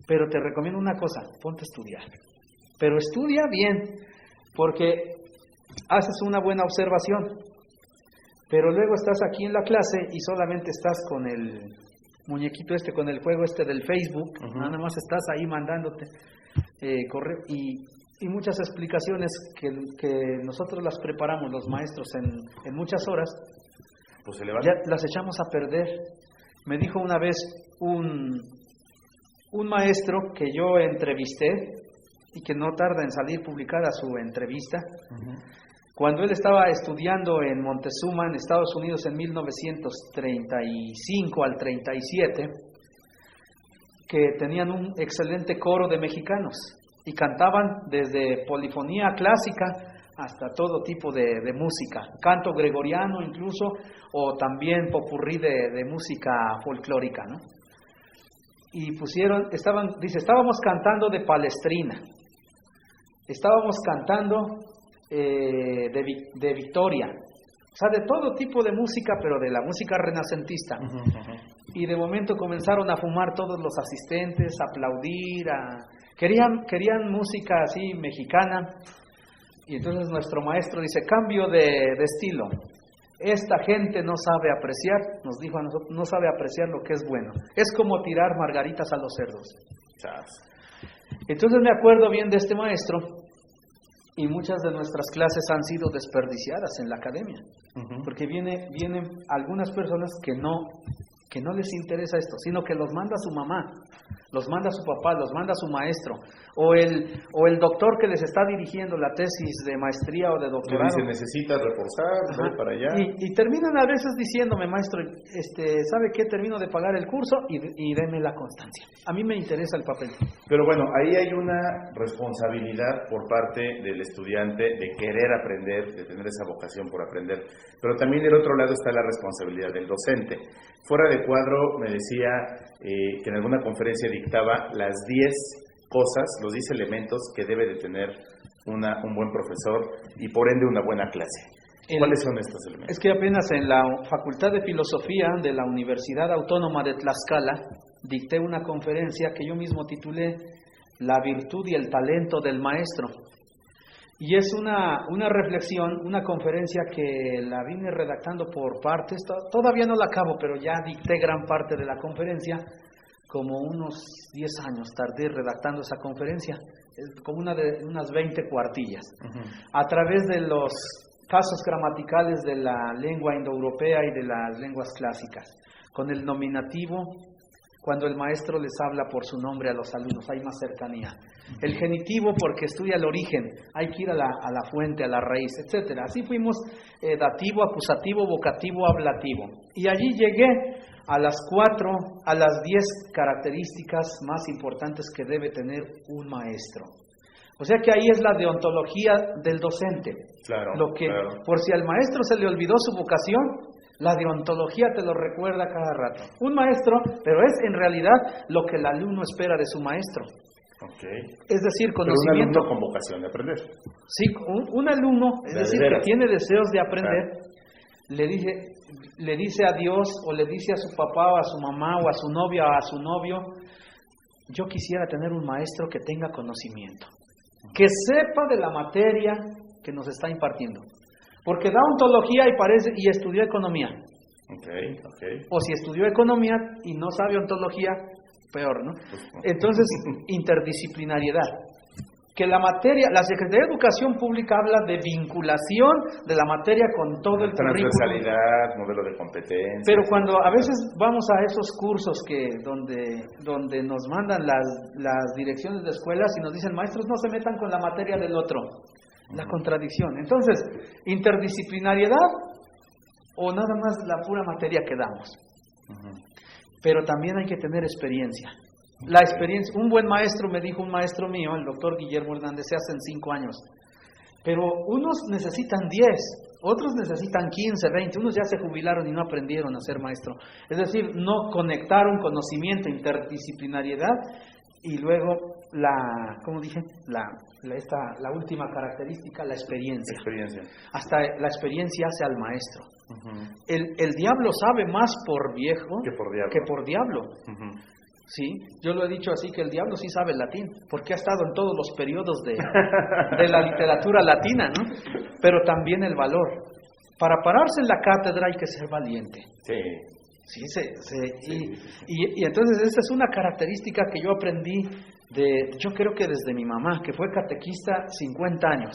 B: pero te recomiendo una cosa, ponte a estudiar. Pero estudia bien, porque haces una buena observación, pero luego estás aquí en la clase y solamente estás con el muñequito con el juego del Facebook, nada más estás ahí mandándote correo y muchas explicaciones que nosotros las preparamos los maestros en muchas horas,
A: pues
B: ya las echamos a perder. Me dijo una vez un maestro que yo entrevisté y que no tarda en salir publicada su entrevista, cuando él estaba estudiando en Montezuma, en Estados Unidos, en 1935 al 37, que tenían un excelente coro de mexicanos y cantaban desde polifonía clásica hasta todo tipo de música, canto gregoriano incluso, o también popurrí de música folclórica, ¿no? Y estábamos cantando de Palestrina, estábamos cantando de Victoria, o sea, de todo tipo de música, pero de la música renacentista. Y de momento comenzaron a fumar todos los asistentes, a aplaudir, querían música así mexicana. Y entonces nuestro maestro dice, cambio de estilo. Esta gente no sabe apreciar, nos dijo a nosotros, no sabe apreciar lo que es bueno. Es como tirar margaritas a los cerdos. Entonces me acuerdo bien de este maestro, y muchas de nuestras clases han sido desperdiciadas en la academia, porque vienen algunas personas que no les interesa esto, sino que los manda su mamá, los manda su papá, los manda su maestro, o el doctor que les está dirigiendo la tesis de maestría o de doctorado.
A: Le dice, necesitas reforzar, ve para allá.
B: Y terminan a veces diciéndome, maestro, ¿sabe qué? Termino de pagar el curso y deme la constancia. A mí me interesa el papel.
A: Pero bueno, ahí hay una responsabilidad por parte del estudiante de querer aprender, de tener esa vocación por aprender. Pero también del otro lado está la responsabilidad del docente. Fuera de cuadro me decía que en alguna conferencia dictaba las 10 cosas, los 10 elementos que debe de tener un buen profesor y por ende una buena clase. ¿Cuáles son estos elementos?
B: Es que apenas en la Facultad de Filosofía de la Universidad Autónoma de Tlaxcala dicté una conferencia que yo mismo titulé La virtud y el talento del maestro. Y es una reflexión, una conferencia que la vine redactando por partes, todavía no la acabo, pero ya dicté gran parte de la conferencia, como unos 10 años tardé redactando esa conferencia, como unas 20 cuartillas, a través de los casos gramaticales de la lengua indoeuropea y de las lenguas clásicas, con el nominativo, cuando el maestro les habla por su nombre a los alumnos, hay más cercanía. El genitivo, porque estudia el origen, hay que ir a la fuente, a la raíz, etcétera. Así fuimos dativo, acusativo, vocativo, ablativo. Y allí llegué a las 10 características más importantes que debe tener un maestro. O sea que ahí es la deontología del docente.
A: Claro.
B: Por si al maestro se le olvidó su vocación, la deontología te lo recuerda cada rato. Un maestro, pero es en realidad lo que el alumno espera de su maestro. Es decir, conocimiento.
A: Pero un alumno con vocación de aprender.
B: Sí, un alumno, es decir, que tiene deseos de aprender, le dice a Dios o le dice a su papá o a su mamá o a su novia o a su novio, yo quisiera tener un maestro que tenga conocimiento, que sepa de la materia que nos está impartiendo. Porque da ontología y estudió economía. O si estudió economía y no sabe ontología, peor, ¿no? Entonces, interdisciplinariedad. Que la Secretaría de Educación Pública habla de vinculación de la materia con todo el currículum.
A: Transversalidad, modelo de competencia.
B: Pero cuando a veces vamos a esos cursos donde nos mandan las direcciones de escuelas y nos dicen, maestros, no se metan con la materia del otro. La contradicción. Entonces, interdisciplinariedad o nada más la pura materia que damos. Pero también hay que tener experiencia. La experiencia, un buen maestro, me dijo un maestro mío, el doctor Guillermo Hernández, se hace en 5 años. Pero unos necesitan 10, otros necesitan 15, 20, unos ya se jubilaron y no aprendieron a ser maestro. Es decir, no conectaron conocimiento, interdisciplinariedad y luego ¿cómo dije? La última característica, la experiencia. Hasta la experiencia hace al maestro. Uh-huh. El diablo sabe más por viejo que por diablo. Uh-huh. Sí, yo lo he dicho así, que el diablo sí sabe latín, porque ha estado en todos los periodos de la literatura latina, ¿no? Pero también el valor. Para pararse en la cátedra hay que ser valiente.
A: Sí.
B: Y entonces esa es una característica que yo aprendí yo creo que desde mi mamá, que fue catequista 50 años.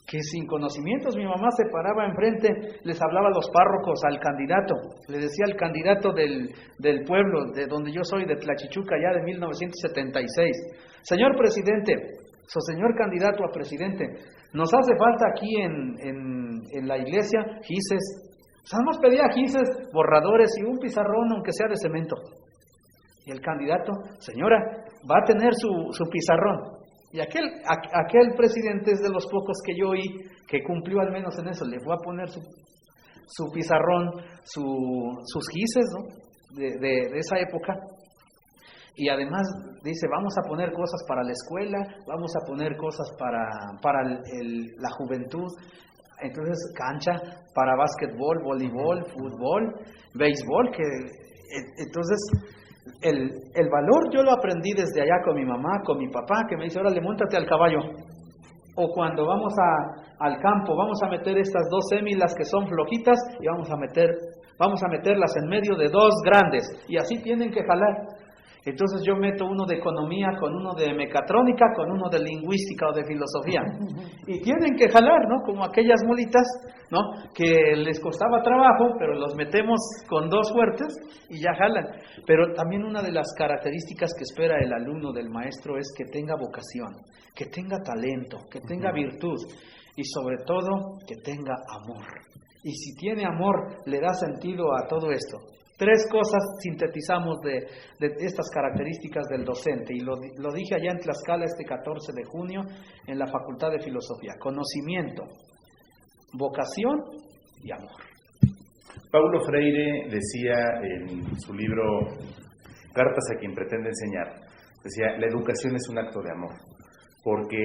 B: Que sin conocimientos mi mamá se paraba enfrente, les hablaba a los párrocos, al candidato, le decía al candidato del pueblo, de donde yo soy, de Tlachichuca, ya de 1976, señor presidente, señor candidato a presidente, nos hace falta aquí en la iglesia gises, nada más pedía gises, borradores y un pizarrón, aunque sea de cemento. Y el candidato, señora, va a tener su pizarrón. Y aquel presidente es de los pocos que yo oí que cumplió al menos en eso, le fue a poner su pizarrón, sus gises, ¿no? de esa época. Y además dice, vamos a poner cosas para la escuela, vamos a poner cosas para la juventud. Entonces, cancha para básquetbol, voleibol, fútbol, béisbol, entonces... El valor yo lo aprendí desde allá con mi mamá, con mi papá, que me dice, órale, móntate al caballo. O cuando vamos al campo, vamos a meter estas 2 sémilas que son flojitas y vamos a meterlas en medio de 2 grandes. Y así tienen que jalar. Entonces yo meto uno de economía con uno de mecatrónica, con uno de lingüística o de filosofía. Y tienen que jalar, ¿no? Como aquellas mulitas, ¿no? Que les costaba trabajo, pero los metemos con 2 fuertes y ya jalan. Pero también una de las características que espera el alumno del maestro es que tenga vocación, que tenga talento, que tenga virtud y sobre todo que tenga amor. Y si tiene amor, le da sentido a todo esto. 3 cosas sintetizamos de estas características del docente, y lo dije allá en Tlaxcala este 14 de junio en la Facultad de Filosofía: conocimiento, vocación y amor.
A: Paulo Freire decía en su libro Cartas a quien pretende enseñar, decía, la educación es un acto de amor. Porque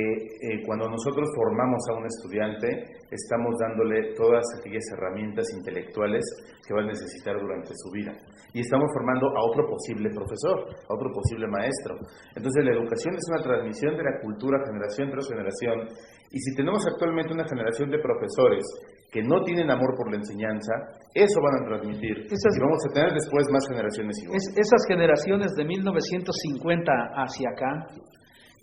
A: cuando nosotros formamos a un estudiante, estamos dándole todas aquellas herramientas intelectuales que va a necesitar durante su vida. Y estamos formando a otro posible profesor, a otro posible maestro. Entonces la educación es una transmisión de la cultura generación tras generación. Y si tenemos actualmente una generación de profesores que no tienen amor por la enseñanza, eso van a transmitir. Y vamos a tener después más generaciones iguales.
B: Esas generaciones de 1950 hacia acá,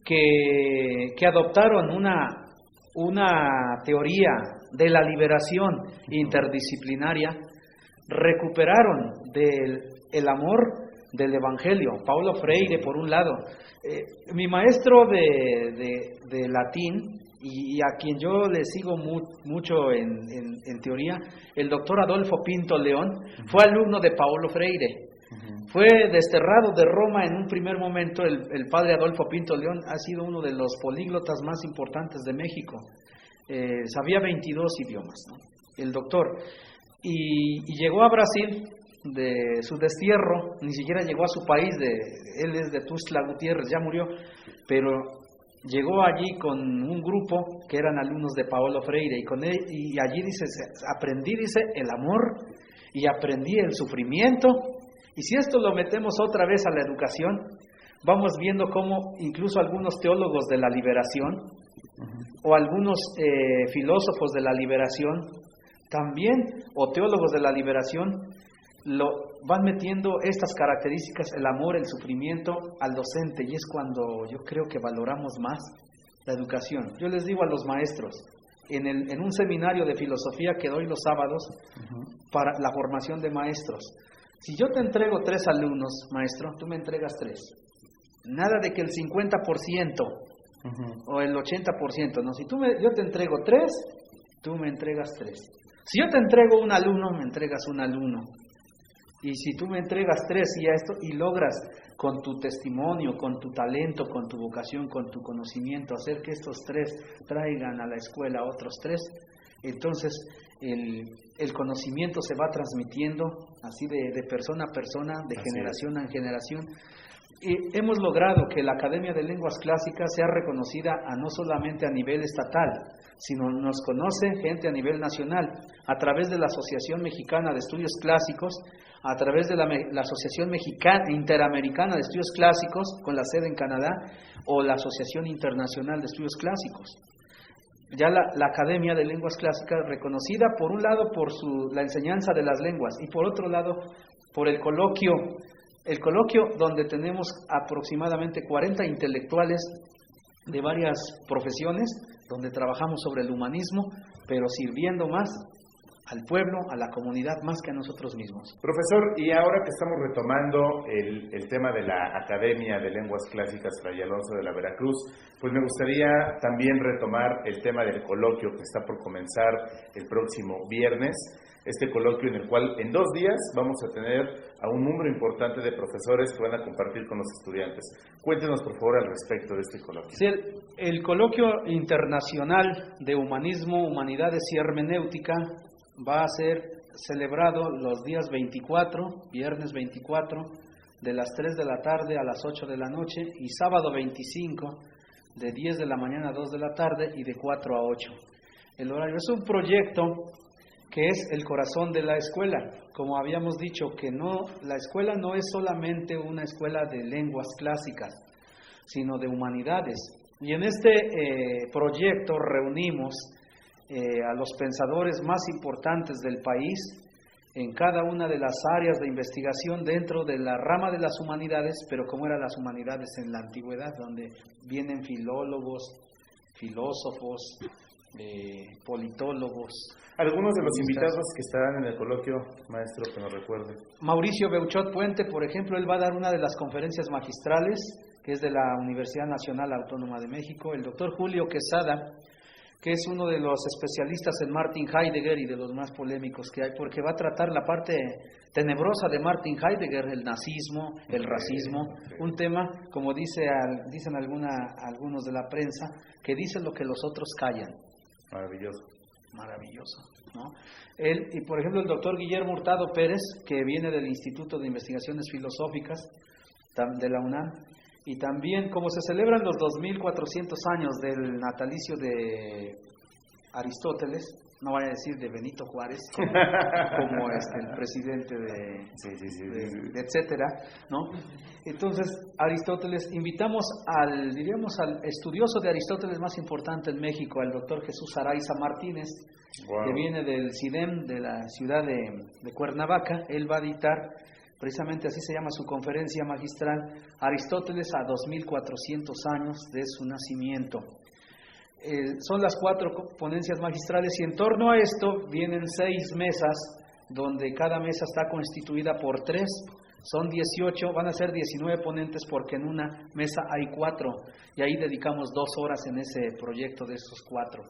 B: que adoptaron una teoría de la liberación interdisciplinaria, recuperaron el amor del Evangelio. Paulo Freire, por un lado. Mi maestro de latín, y a quien yo le sigo mucho en teoría, el doctor Adolfo Pinto León, fue alumno de Paulo Freire. Fue desterrado de Roma en un primer momento. El padre Adolfo Pinto León ha sido uno de los políglotas más importantes de México. Sabía 22 idiomas, ¿no? El doctor. Y llegó a Brasil de su destierro, ni siquiera llegó a su país, él es de Tuxtla Gutiérrez, ya murió, pero llegó allí con un grupo que eran alumnos de Paulo Freire, y allí dice, aprendí, dice, el amor, y aprendí el sufrimiento. Y si esto lo metemos otra vez a la educación, vamos viendo cómo incluso algunos teólogos de la liberación, o algunos filósofos de la liberación, también, o teólogos de la liberación, van metiendo estas características, el amor, el sufrimiento, al docente, y es cuando yo creo que valoramos más la educación. Yo les digo a los maestros, en un seminario de filosofía que doy los sábados, para la formación de maestros, si yo te entrego 3 alumnos, maestro, tú me entregas 3. Nada de que el 50% o el 80%, no. Si yo te entrego 3, tú me entregas 3. Si yo te entrego un alumno, me entregas un alumno. Y si tú me entregas 3 y logras con tu testimonio, con tu talento, con tu vocación, con tu conocimiento, hacer que estos 3 traigan a la escuela otros 3, entonces el conocimiento se va transmitiendo así de persona a persona, de
A: Así
B: generación a generación. Y hemos logrado que la Academia de Lenguas Clásicas sea reconocida no solamente a nivel estatal, sino nos conoce gente a nivel nacional, a través de la Asociación Mexicana de Estudios Clásicos, a través de la Asociación Interamericana de Estudios Clásicos, con la sede en Canadá, o la Asociación Internacional de Estudios Clásicos. Ya la Academia de Lenguas Clásicas, reconocida por un lado por la enseñanza de las lenguas y por otro lado por el coloquio donde tenemos aproximadamente 40 intelectuales de varias profesiones, donde trabajamos sobre el humanismo, pero sirviendo más al pueblo, a la comunidad, más que a nosotros mismos.
A: Profesor, y ahora que estamos retomando el tema de la Academia de Lenguas Clásicas Fray Alonso de la Veracruz, pues me gustaría también retomar el tema del coloquio que está por comenzar el próximo viernes. Este coloquio en el cual en 2 días vamos a tener a un número importante de profesores que van a compartir con los estudiantes. Cuéntenos por favor al respecto de este coloquio.
B: Sí, el coloquio internacional de humanismo, humanidades y hermenéutica va a ser celebrado los días 24, viernes 24, de las 3 de la tarde a las 8 de la noche, y sábado 25, de 10 de la mañana a 2 de la tarde y de 4 a 8. El horario es un proyecto que es el corazón de la escuela. Como habíamos dicho, que la escuela no es solamente una escuela de lenguas clásicas, sino de humanidades. Y en este proyecto reunimos a los pensadores más importantes del país en cada una de las áreas de investigación dentro de la rama de las humanidades, pero como eran las humanidades en la antigüedad, donde vienen filólogos, filósofos, politólogos.
A: Algunos de los invitados que estarán en el coloquio, maestro, que nos recuerde.
B: Mauricio Beuchot Puente, por ejemplo, él va a dar una de las conferencias magistrales, que es de la Universidad Nacional Autónoma de México. El doctor Julio Quesada, que es uno de los especialistas en Martin Heidegger y de los más polémicos que hay, porque va a tratar la parte tenebrosa de Martin Heidegger, el nazismo, el racismo, un tema, como dicen algunos de la prensa, que dice lo que los otros callan. Maravilloso, ¿no? Y por ejemplo el doctor Guillermo Hurtado Pérez, que viene del Instituto de Investigaciones Filosóficas de la UNAM, y también como se celebran los 2400 años del natalicio de Aristóteles, no voy a decir de Benito Juárez, como el presidente de etcétera, ¿no? Entonces, Aristóteles, invitamos al estudioso de Aristóteles más importante en México, al doctor Jesús Araiza Martínez, que viene del CIDEM, de la ciudad de Cuernavaca. Él va a dictar, precisamente así se llama su conferencia magistral, Aristóteles a 2400 años de su nacimiento. Son las 4 ponencias magistrales, y en torno a esto vienen 6 mesas, donde cada mesa está constituida por 3, son 18, van a ser 19 ponentes, porque en una mesa hay 4, y ahí dedicamos 2 horas en ese proyecto de esos 4.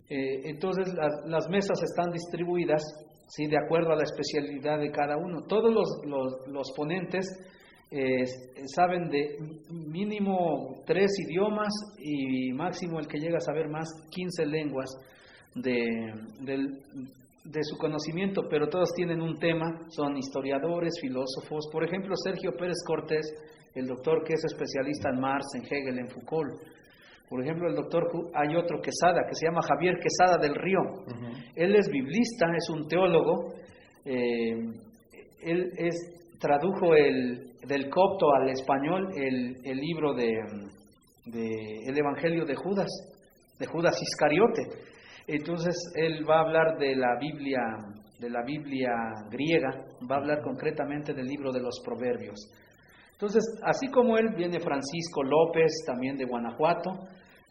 B: Entonces las mesas están distribuidas, ¿sí?, de acuerdo a la especialidad de cada uno. Todos los ponentes saben de mínimo 3 idiomas, y máximo el que llega a saber más 15 lenguas de su conocimiento, pero todos tienen un tema, son historiadores, filósofos. Por ejemplo, Sergio Pérez Cortés, el doctor que es especialista en Marx, en Hegel, en Foucault. Por ejemplo, hay otro Quesada, que se llama Javier Quesada del Río. Él es biblista, es un teólogo. Él tradujo del copto al español el libro el Evangelio de Judas Iscariote. Entonces él va a hablar de la Biblia griega, va a hablar concretamente del libro de los Proverbios. Entonces, así como él, viene Francisco López, también de Guanajuato,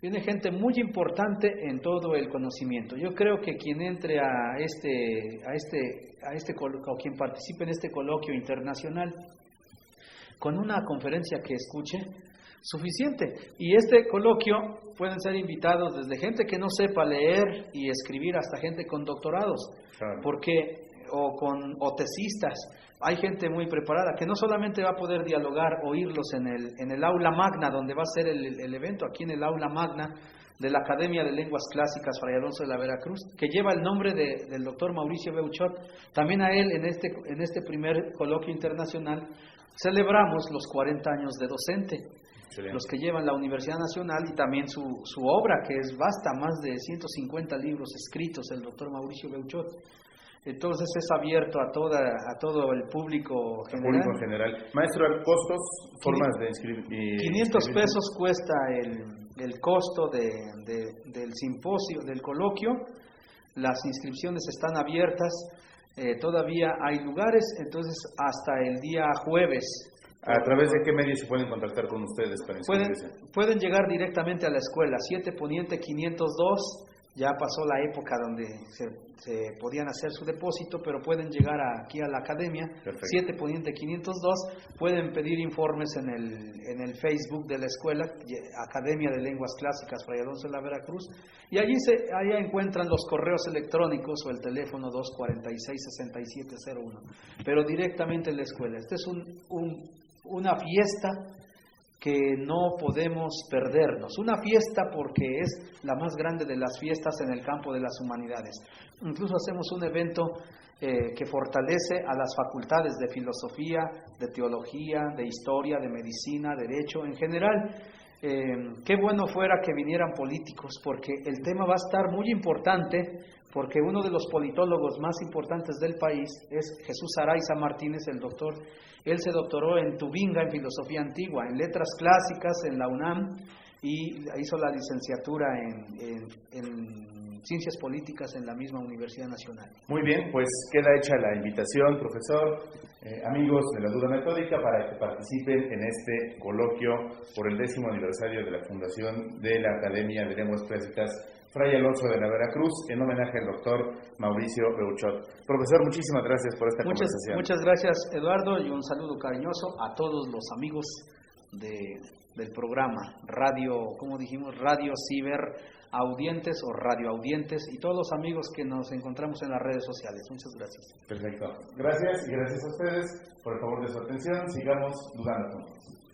B: viene gente muy importante en todo el conocimiento. Yo creo que quien entre o quien participe en este coloquio internacional, con una conferencia que escuche, suficiente. Y este coloquio pueden ser invitados desde gente que no sepa leer y escribir hasta gente con doctorados, claro. Porque o tesistas. Hay gente muy preparada que no solamente va a poder dialogar, oírlos en el aula magna, donde va a ser el evento, aquí en el aula magna de la Academia de Lenguas Clásicas Fray Alonso de la Veracruz, que lleva el nombre del doctor Mauricio Beuchot. También a él, en este primer coloquio internacional, celebramos los 40 años de docente. Excelente. Los que llevan la Universidad Nacional y también su obra, que es vasta, más de 150 libros escritos, el doctor Mauricio Beuchot. Entonces es abierto a todo el público general.
A: Público en general. Maestro, ¿costos, formas de inscribir?
B: 500 pesos cuesta el costo del simposio, del coloquio. Las inscripciones están abiertas, todavía hay lugares, entonces hasta el día jueves.
A: ¿A través de qué medios se pueden contactar con ustedes para inscribirse?
B: Pueden llegar directamente a la escuela, 7 Poniente 502. Ya pasó la época donde se podían hacer su depósito, pero pueden llegar aquí a la academia. Perfecto. 7 Poniente 502. Pueden pedir informes en el Facebook de la escuela, Academia de Lenguas Clásicas Fray Alonso de la Veracruz. Y allí encuentran los correos electrónicos o el teléfono 246-6701. Pero directamente en la escuela. Esta es una fiesta que no podemos perdernos. Una fiesta porque es la más grande de las fiestas en el campo de las humanidades. Incluso hacemos un evento que fortalece a las facultades de filosofía, de teología, de historia, de medicina, derecho, en general. Qué bueno fuera que vinieran políticos, porque el tema va a estar muy importante, porque uno de los politólogos más importantes del país es Jesús Araiza Martínez, el doctor. Él se doctoró en Tubinga, en filosofía antigua, en letras clásicas, en la UNAM, y hizo la licenciatura en ciencias políticas en la misma Universidad Nacional.
A: Muy bien, pues queda hecha la invitación, profesor, amigos de la Duda Metódica, para que participen en este coloquio por el 10º aniversario de la fundación de la Academia de Lenguas Clásicas Fray Alonso de la Veracruz, en homenaje al doctor Mauricio Beuchot. Profesor, muchísimas gracias por esta conversación.
B: Muchas gracias, Eduardo, y un saludo cariñoso a todos los amigos del programa Radio Ciber Audientes o Radio Audientes, y todos los amigos que nos encontramos en las redes sociales. Muchas gracias.
A: Perfecto. Gracias, y gracias a ustedes por el favor de su atención. Sigamos dudando juntos.